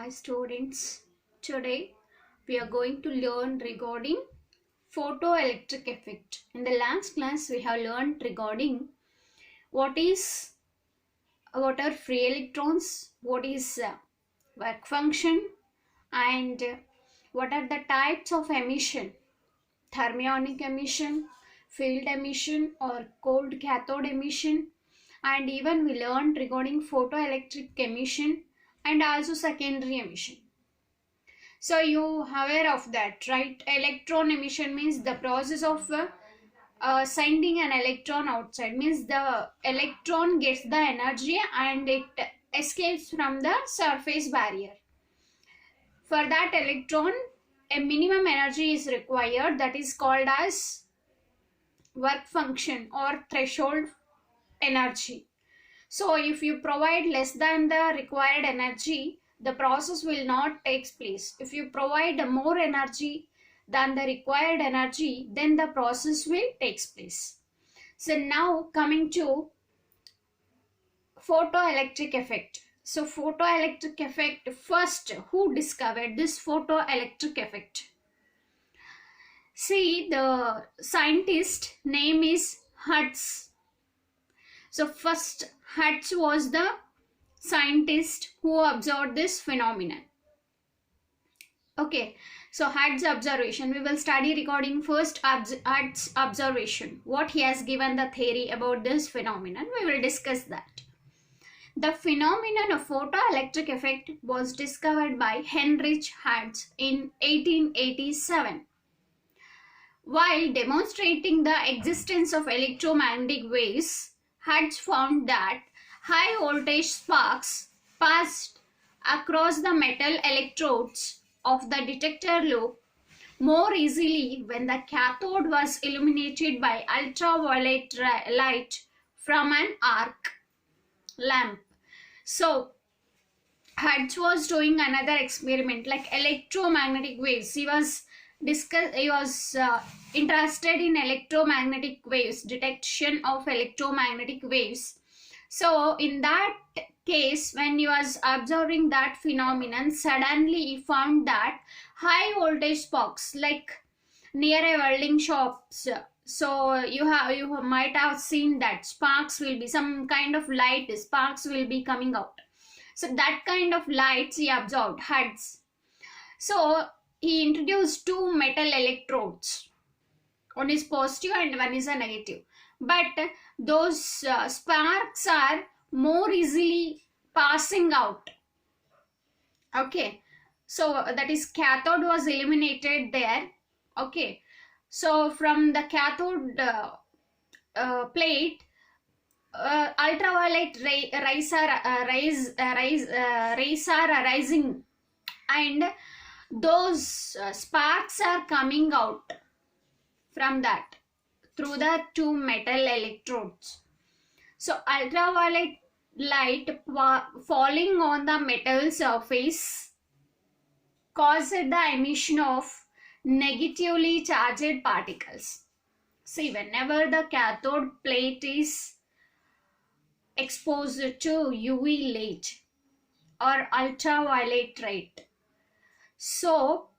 Hi students, today we are going to learn regarding photoelectric effect. In the last class we have learned regarding what are free electrons, what is work function, and what are the types of emission: thermionic emission, field emission or cold cathode emission, and even we learned regarding photoelectric emission and also secondary emission. So you aware of that, right? Electron emission means the process of sending an electron outside, means the electron gets the energy and it escapes from the surface barrier. For that electron, a minimum energy is required, that is called as work function or threshold energy. So if you provide less than the required energy, the process will not take place. If you provide more energy than the required energy, then the process will take place. So now coming to photoelectric effect. So photoelectric effect, first who discovered this photoelectric effect? See, the scientist name is Hertz. So first Hertz was the scientist who observed this phenomenon. Okay, so Hertz observation, we will study regarding first Hertz observation, what he has given the theory about this phenomenon. We will discuss that. The phenomenon of photoelectric effect was discovered by Heinrich Hertz in 1887. While demonstrating the existence of electromagnetic waves, Hertz found that high voltage sparks passed across the metal electrodes of the detector loop more easily when the cathode was illuminated by ultraviolet light from an arc lamp. So Hertz was doing another experiment like electromagnetic waves. He was interested in electromagnetic waves, detection of electromagnetic waves. So in that case, when he was observing that phenomenon, suddenly he found that high voltage sparks, like near a welding shops, so you might have seen that sparks will be some kind of light, sparks will be coming out. So that kind of lights he observed, Hertz. So he introduced two metal electrodes. One is positive and one is a negative. But those sparks are more easily passing out. Okay. So that is cathode was illuminated there. Okay. So from the cathode plate, ultraviolet rays are arising, and those sparks are coming out from that through the two metal electrodes. So ultraviolet light falling on the metal surface caused the emission of negatively charged particles. See, whenever the cathode plate is exposed to UV light or ultraviolet light, so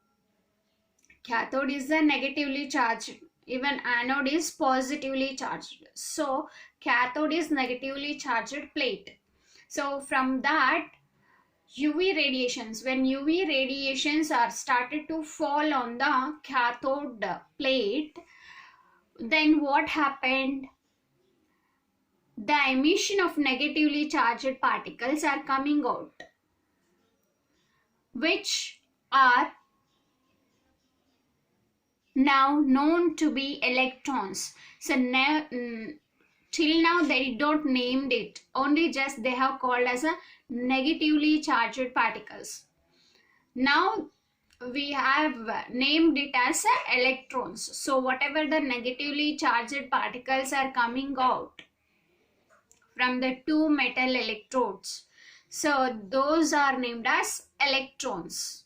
cathode is the negatively charged, even anode is positively charged. So cathode is negatively charged plate. So from that UV radiations, when UV radiations are started to fall on the cathode plate, then what happened? The emission of negatively charged particles are coming out, which are now known to be electrons. So now, till now they don't named it, only just they have called as a negatively charged particles. Now we have named it as electrons. So whatever the negatively charged particles are coming out from the two metal electrodes, so those are named as electrons.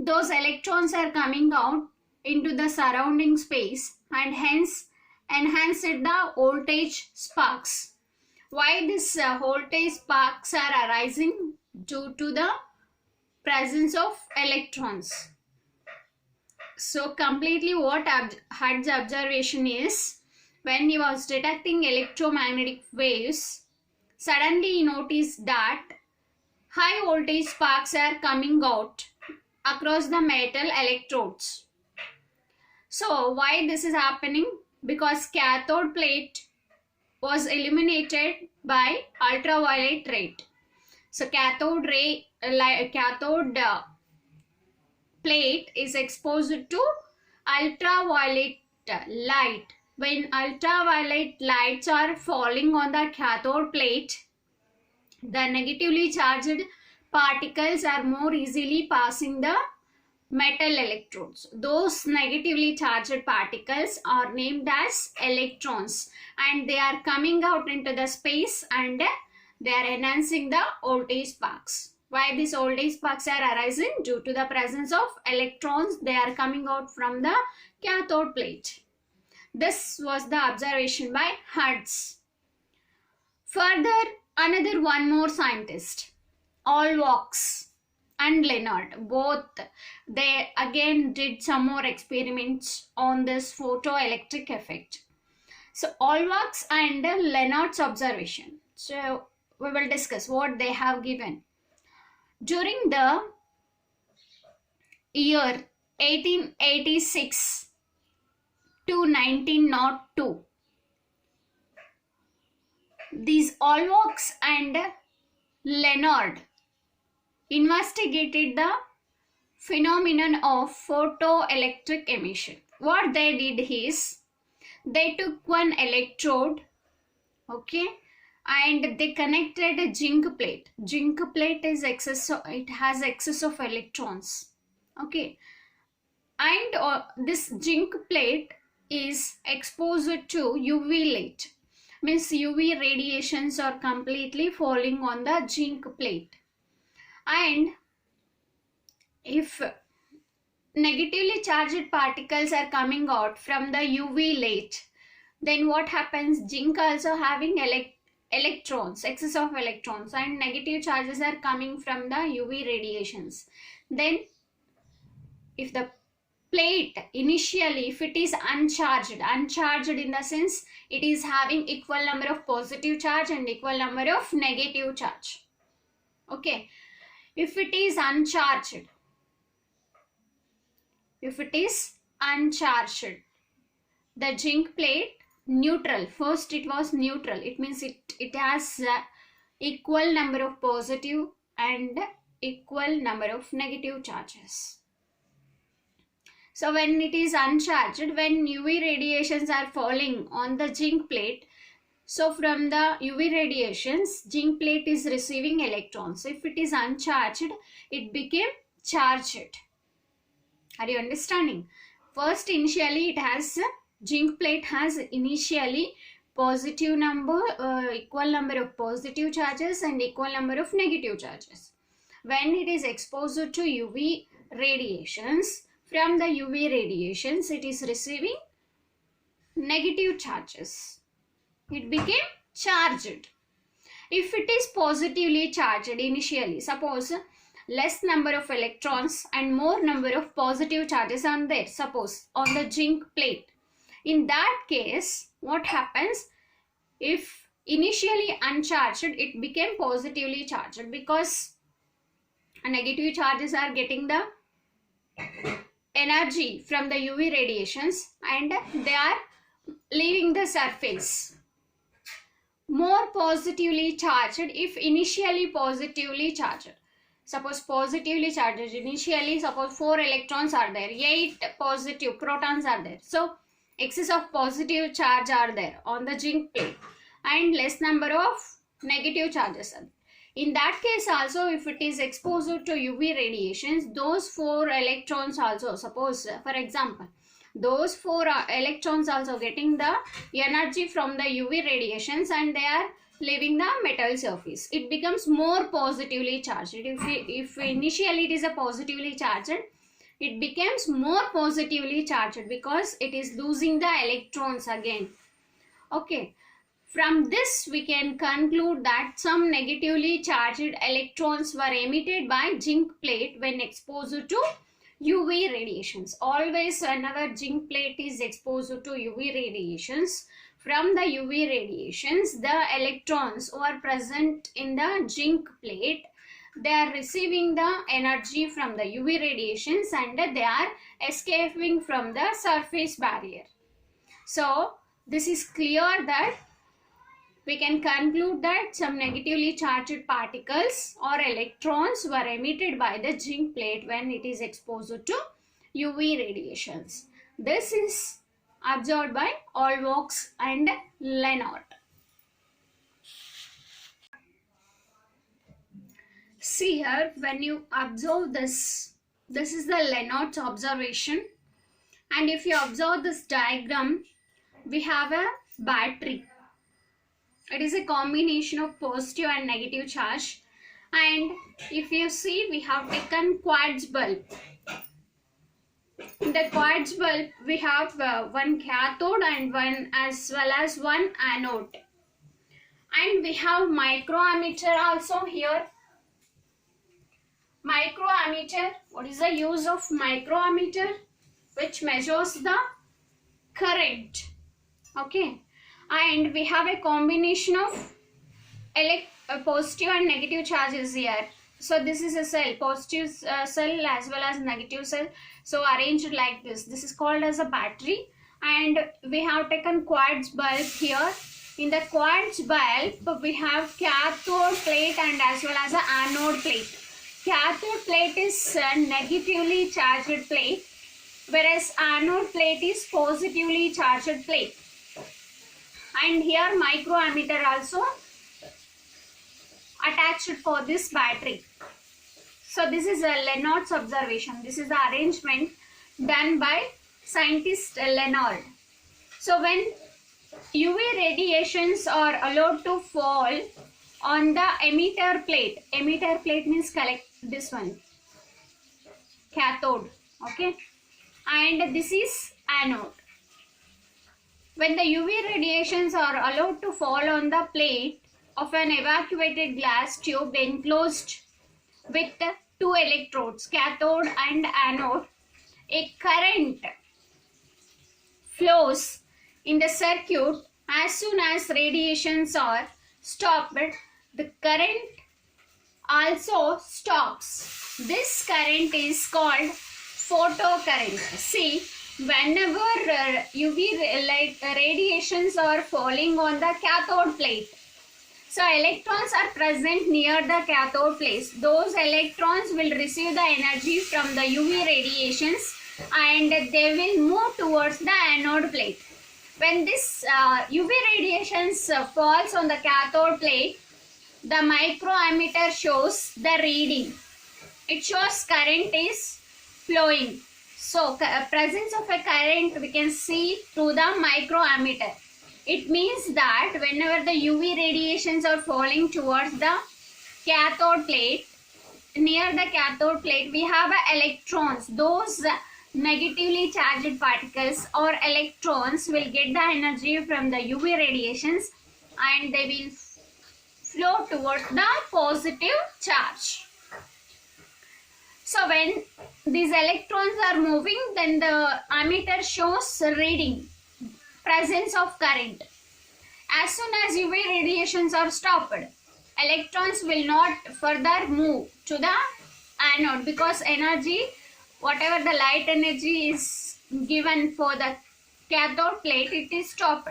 Those electrons are coming out into the surrounding space and hence enhanced the voltage sparks. Why this voltage sparks are arising? due to the presence of electrons. So completely what Hudd's observation is, when he was detecting electromagnetic waves, suddenly he noticed that high voltage sparks are coming out across the metal electrodes. So why this is happening? Because cathode plate was illuminated by ultraviolet ray. So cathode plate is exposed to ultraviolet light. When ultraviolet lights are falling on the cathode plate, the negatively charged particles are more easily passing the metal electrodes. Those negatively charged particles are named as electrons, and they are coming out into the space and they are enhancing the voltage sparks. Why these voltage sparks are arising? Due to the presence of electrons, they are coming out from the cathode plate. This was the observation by Hertz. Further, another one more scientist, Allwachs and Leonard, both they again did some more experiments on this photoelectric effect. So Allwachs and Leonard's observation. So we will discuss what they have given. During the year 1886 to 1902, these Allwachs and Leonard investigated the phenomenon of photoelectric emission. What they did is, they took one electrode, okay, and they connected a zinc plate. Zinc plate is it has excess of electrons, okay, and this zinc plate is exposed to UV light, means UV radiations are completely falling on the zinc plate. And if negatively charged particles are coming out from the UV light, then what happens? Zinc also having electrons, excess of electrons, and negative charges are coming from the UV radiations. Then if the plate initially, if it is uncharged in the sense it is having equal number of positive charge and equal number of negative charge, okay. If it is uncharged, the zinc plate neutral, first it was neutral, it means it has equal number of positive and equal number of negative charges. So when it is uncharged, when UV radiations are falling on the zinc plate, so from the UV radiations, zinc plate is receiving electrons. If it is uncharged, it became charged. Are you understanding? First, initially it has, zinc plate has initially positive number, equal number of positive charges and equal number of negative charges. When it is exposed to UV radiations, from the UV radiations it is receiving negative charges. It became charged. If it is positively charged initially, suppose less number of electrons and more number of positive charges are there, suppose on the zinc plate, in that case what happens? If initially uncharged, it became positively charged because negative charges are getting the energy from the UV radiations and they are leaving the surface. More positively charged, if initially positively charged, suppose positively charged initially, suppose 4 electrons are there, 8 positive protons are there, so excess of positive charge are there on the zinc plate and less number of negative charges are there. In that case also, if it is exposed to UV radiations, those 4 electrons also, suppose for example, those 4 electrons also getting the energy from the UV radiations and they are leaving the metal surface. It becomes more positively charged. If initially it is a positively charged, it becomes more positively charged because it is losing the electrons again. Okay. From this, we can conclude that some negatively charged electrons were emitted by zinc plate when exposed to UV radiations. Always whenever zinc plate is exposed to UV radiations, from the UV radiations, the electrons who are present in the zinc plate, they are receiving the energy from the UV radiations and they are escaping from the surface barrier. So, this is clear that we can conclude that some negatively charged particles or electrons were emitted by the zinc plate when it is exposed to UV radiations. This is observed by Olvox and Lenard. See here, when you observe this is the Lenard's observation, and if you observe this diagram, we have a battery. It is a combination of positive and negative charge, and if you see, we have taken quartz bulb. In the quartz bulb, we have one cathode and one as well as one anode, and we have microammeter also here. Microammeter, what is the use of microammeter? Which measures the current. Okay, and we have a combination of positive and negative charges here. So this is a cell, positive cell as well as negative cell. So arranged like this. This is called as a battery, and we have taken quartz bulb here. In the quartz bulb, we have cathode plate and as well as an anode plate. Cathode plate is a negatively charged plate, whereas anode plate is positively charged plate. And here microammeter also attached for this battery. So this is a Lenard's observation. This is the arrangement done by scientist Lenard. So when UV radiations are allowed to fall on the emitter plate means collect this one, cathode, okay, and this is anode. When the UV radiations are allowed to fall on the plate of an evacuated glass tube enclosed with two electrodes, cathode and anode, a current flows in the circuit. As soon as radiations are stopped, the current also stops. This current is called photocurrent. See, whenever UV light radiations are falling on the cathode plate, so electrons are present near the cathode plate. Those electrons will receive the energy from the UV radiations and they will move towards the anode plate. When this UV radiations falls on the cathode plate, the microammeter shows the reading. It shows current is flowing. So presence of a current we can see through the microammeter. It means that whenever the UV radiations are falling towards the cathode plate, near the cathode plate we have electrons. Those negatively charged particles or electrons will get the energy from the UV radiations and they will flow towards the positive charge. So when these electrons are moving, then the ammeter shows reading, presence of current. As soon as UV radiations are stopped, electrons will not further move to the anode because energy, whatever the light energy is given for the cathode plate, it is stopped.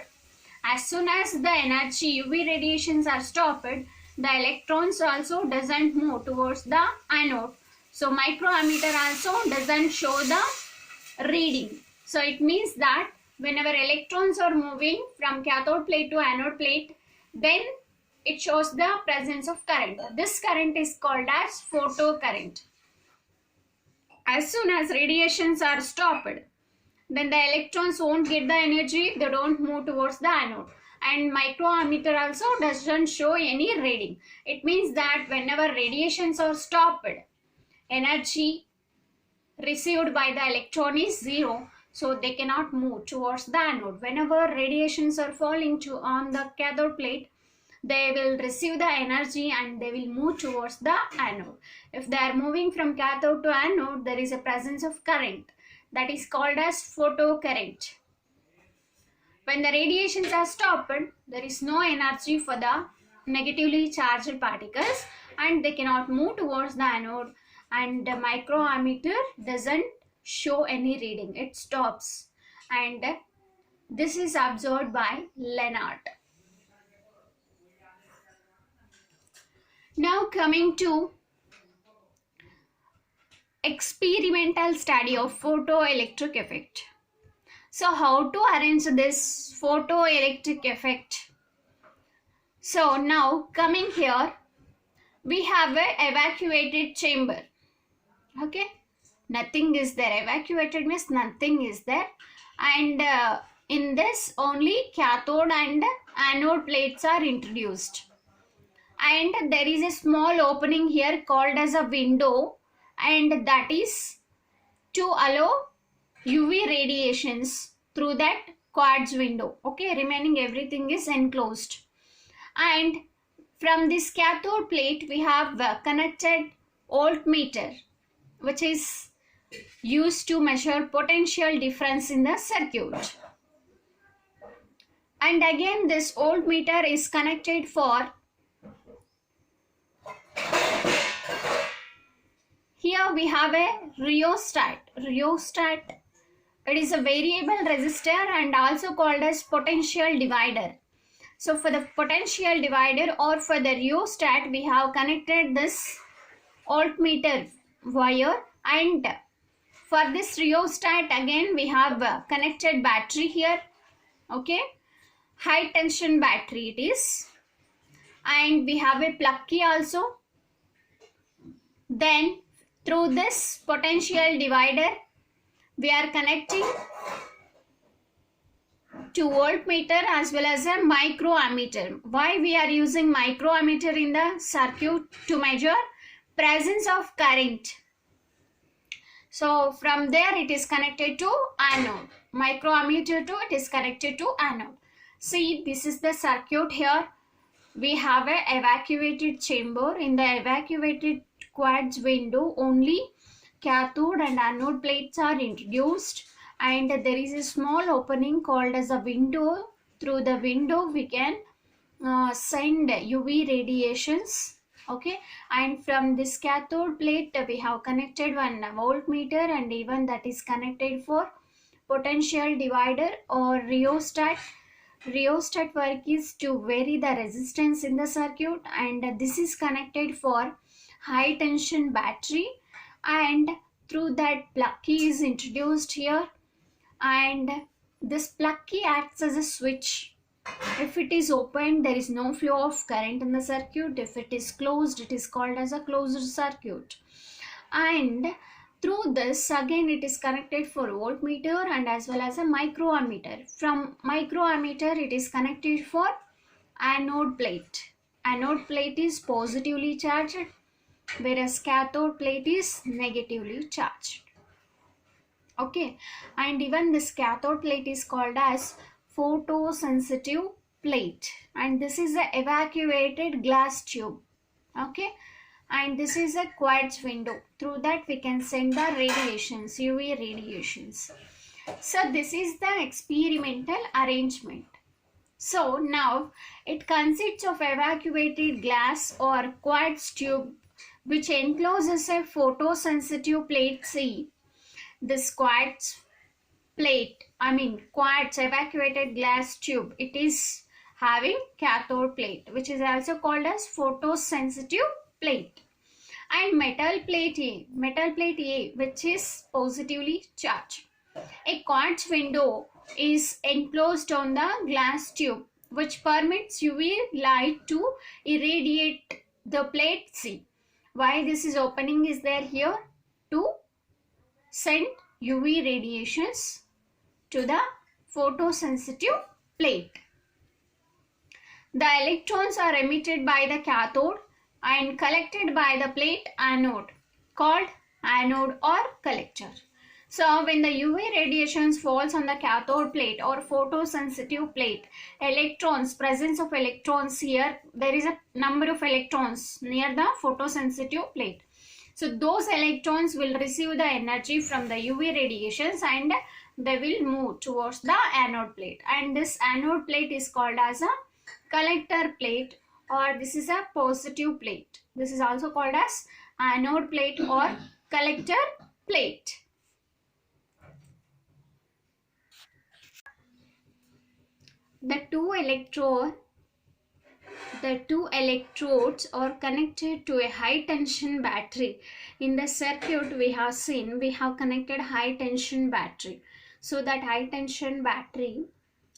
As soon as the energy UV radiations are stopped, the electrons also doesn't move towards the anode. So microammeter also doesn't show the reading. So it means that whenever electrons are moving from cathode plate to anode plate, then it shows the presence of current. This current is called as photocurrent. As soon as radiations are stopped, then the electrons won't get the energy, they don't move towards the anode. And microammeter also doesn't show any reading. It means that whenever radiations are stopped, energy received by the electron is zero. so they cannot move towards the anode. Whenever radiations are falling on the cathode plate, they will receive the energy and they will move towards the anode. If they are moving from cathode to anode, there is a presence of current that is called as photocurrent. When the radiations are stopped, there is no energy for the negatively charged particles and they cannot move towards the anode, and the microammeter doesn't show any reading. It stops, and this is observed by Leonard. Now coming to experimental study of photoelectric effect. So how to arrange this photoelectric effect? So now coming here, we have an evacuated chamber. Okay, nothing is there. Evacuated means nothing is there, and in this only cathode and anode plates are introduced, and there is a small opening here called as a window, and that is to allow UV radiations through that quartz window. Okay, remaining everything is enclosed, and from this cathode plate we have connected voltmeter, which is used to measure potential difference in the circuit. And again this voltmeter is connected for, here we have a rheostat. It is a variable resistor and also called as potential divider. So for the potential divider or for the rheostat, we have connected this voltmeter wire, and for this rheostat again we have connected battery here. Okay, high tension battery it is, and we have a plug key also. Then through this potential divider we are connecting to voltmeter as well as a microammeter. Why we are using microammeter in the circuit? To measure presence of current. So from there it is connected to anode. Microammeter to it is connected to anode. See, this is the circuit here. We have a evacuated chamber. In the evacuated quartz window only cathode and anode plates are introduced, and there is a small opening called as a window. Through the window we can send UV radiations. Okay, and from this cathode plate we have connected one voltmeter, and even that is connected for potential divider or rheostat. Rheostat work is to vary the resistance in the circuit, and this is connected for high tension battery, and through that plug key is introduced here, and this plug key acts as a switch. If it is open, there is no flow of current in the circuit. If it is closed, it is called as a closed circuit. And through this again it is connected for voltmeter and as well as a microammeter. From microammeter it is connected for anode plate. Anode plate is positively charged, whereas cathode plate is negatively charged. Okay, and even this cathode plate is called as photosensitive plate, and this is a evacuated glass tube. Okay, and this is a quartz window. Through that we can send the radiations, UV radiations. So this is the experimental arrangement. So now it consists of evacuated glass or quartz tube which encloses a photosensitive plate C. This quartz evacuated glass tube, it is having cathode plate, which is also called as photosensitive plate, and metal plate A, which is positively charged. A quartz window is enclosed on the glass tube, which permits UV light to irradiate the plate C. Why this is opening is there here? To send UV radiations to the photosensitive plate. The electrons are emitted by the cathode and collected by the plate anode, called anode or collector. So when the UV radiations falls on the cathode plate or photosensitive plate, electrons, presence of electrons here, there is a number of electrons near the photosensitive plate. So those electrons will receive the energy from the UV radiations and they will move towards the anode plate. And this anode plate is called as a collector plate, or this is a positive plate. This is also called as anode plate or collector plate. The two electrodes are connected to a high tension battery. In the circuit we have seen, we have connected high tension battery. So that high tension battery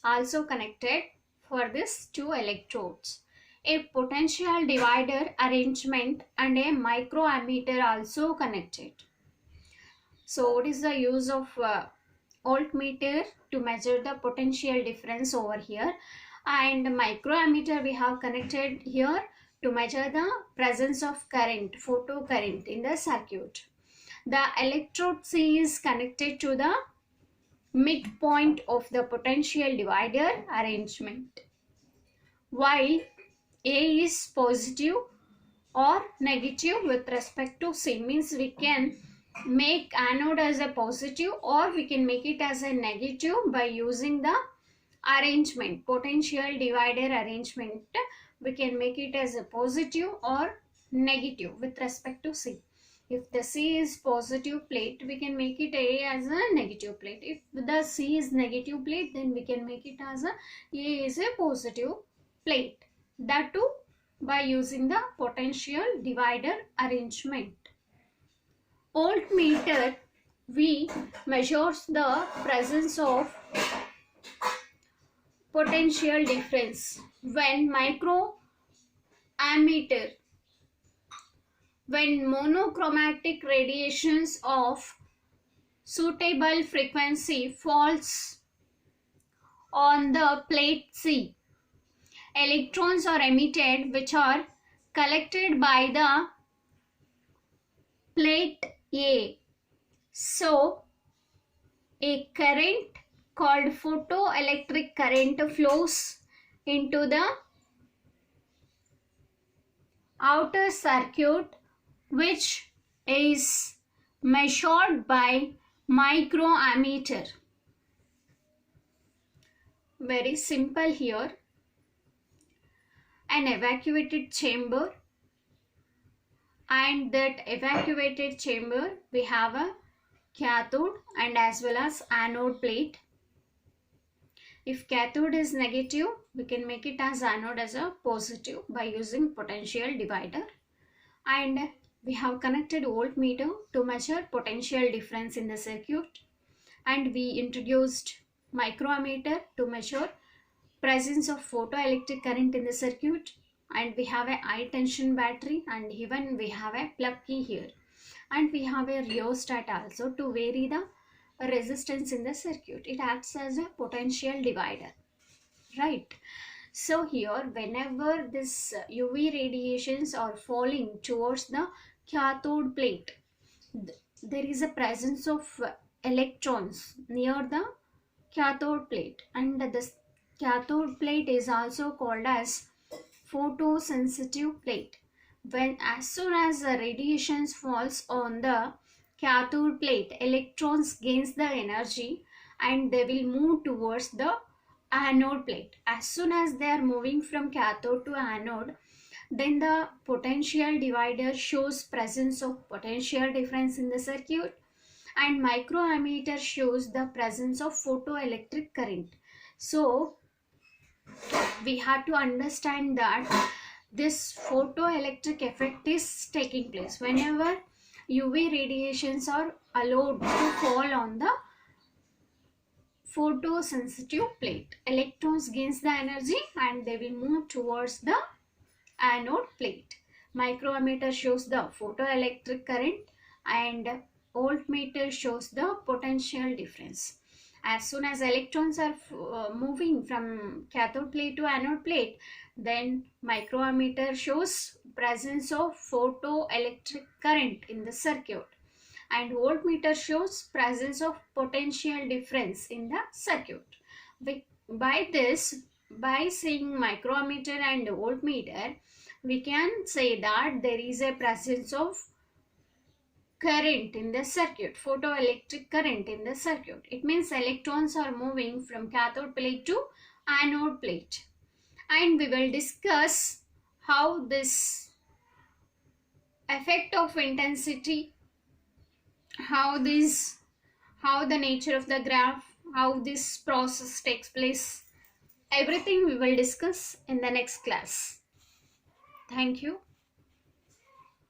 also connected for these two electrodes. A potential divider arrangement and a microammeter also connected. So what is the use of voltmeter? To measure the potential difference over here, and microammeter we have connected here to measure the presence of current, photo current in the circuit. The electrode C is connected to the midpoint of the potential divider arrangement, while A is positive or negative with respect to C. Means we can make anode as a positive or we can make it as a negative by using the arrangement, potential divider arrangement. We can make it as a positive or negative with respect to C. If the C is positive plate, we can make it A as a negative plate. If the C is negative plate, then we can make it as a is a positive plate. That too by using the potential divider arrangement. Voltmeter, we measures the presence of potential difference. When microammeter, when monochromatic radiations of suitable frequency falls on the plate C, electrons are emitted which are collected by the plate A. So a current called photoelectric current flows into the outer circuit, which is measured by microammeter. Very simple here. An evacuated chamber, and that evacuated chamber we have a cathode and as well as anode plate. If cathode is negative, we can make it as anode as a positive by using potential divider. And we have connected voltmeter to measure potential difference in the circuit, and we introduced microammeter to measure presence of photoelectric current in the circuit, and we have a high tension battery, and even we have a plug key here, and we have a rheostat also to vary the resistance in the circuit. It acts as a potential divider, right? So here whenever this UV radiations are falling towards the cathode plate, there is a presence of electrons near the cathode plate, and this cathode plate is also called as photosensitive plate. When as soon as the radiations falls on the cathode plate, electrons gains the energy and they will move towards the anode plate. As soon as they are moving from cathode to anode, then the potential divider shows presence of potential difference in the circuit, and microammeter shows the presence of photoelectric current. So we have to understand that this photoelectric effect is taking place whenever UV radiations are allowed to fall on the photosensitive plate. Electrons gains the energy and they will move towards the anode plate. Microammeter shows the photoelectric current and voltmeter shows the potential difference. As soon as electrons are moving from cathode plate to anode plate, then microammeter shows presence of photoelectric current in the circuit, and voltmeter shows presence of potential difference in the circuit. By this, by seeing micrometer and voltmeter, we can say that there is a presence of current in the circuit, photoelectric current in the circuit. It means electrons are moving from cathode plate to anode plate. And we will discuss how this effect of intensity, how the nature of the graph, how this process takes place. Everything we will discuss in the next class. Thank you.